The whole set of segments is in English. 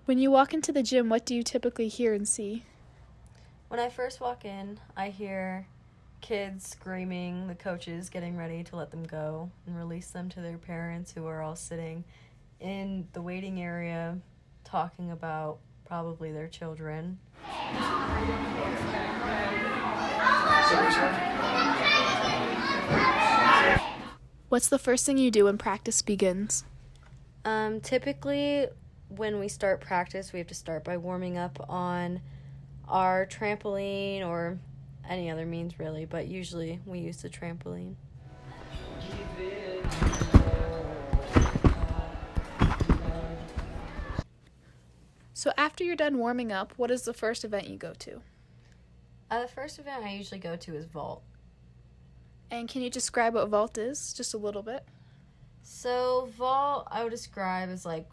When you walk into the gym, what do you typically hear and see? When I first walk in, I hear kids screaming, the coaches getting ready to let them go and release them to their parents, who are all sitting in the waiting area talking about probably their children. What's the first thing you do when practice begins? Typically, when we start practice, we have to start by warming up on our trampoline or any other means, really, but usually we use the trampoline. So after you're done warming up, what is the first event you go to? The first event I usually go to is vault. And can you describe what vault is, just a little bit? So vault I would describe as like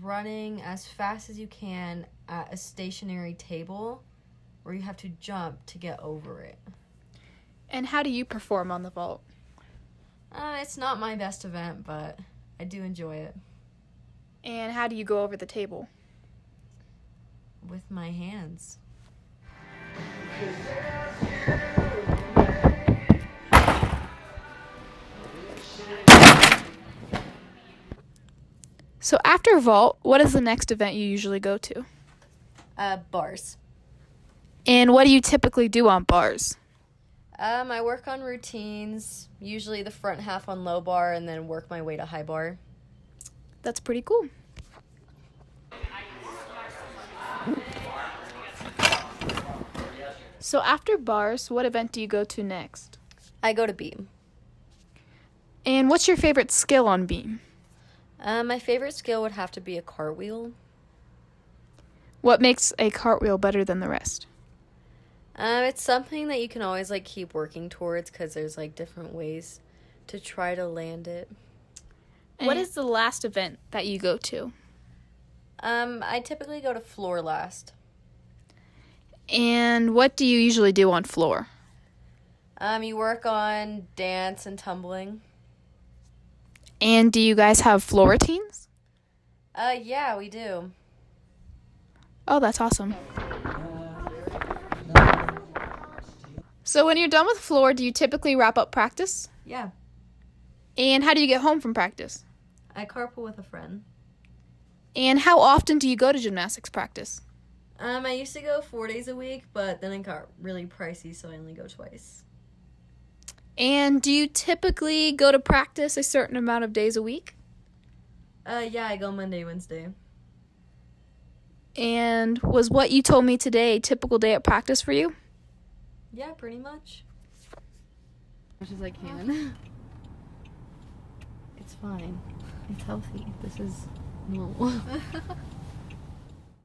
running as fast as you can at a stationary table where you have to jump to get over it. And how do you perform on the vault? It's not my best event, but I do enjoy it. And how do you go over the table? With my hands. So after vault, what is the next event you usually go to? Bars. And what do you typically do on bars? I work on routines, usually the front half on low bar, and then work my way to high bar. That's pretty cool. So after bars, what event do you go to next? I go to beam. And what's your favorite skill on beam? My favorite skill would have to be a cartwheel. What makes a cartwheel better than the rest? It's something that you can always like keep working towards because there's like different ways to try to land it. What is the last event that you go to? I typically go to floor last. And what do you usually do on floor? You work on dance and tumbling. And do you guys have floor routines? Yeah, we do. Oh, that's awesome. So when you're done with floor, do you typically wrap up practice? Yeah. And how do you get home from practice? I carpool with a friend. And how often do you go to gymnastics practice? I used to go 4 days a week, but then it got really pricey, so I only go twice. And do you typically go to practice a certain amount of days a week? Yeah, I go Monday, Wednesday. And was what you told me today a typical day at practice for you? Yeah, pretty much. As much as I can. It's fine. It's healthy. This is normal.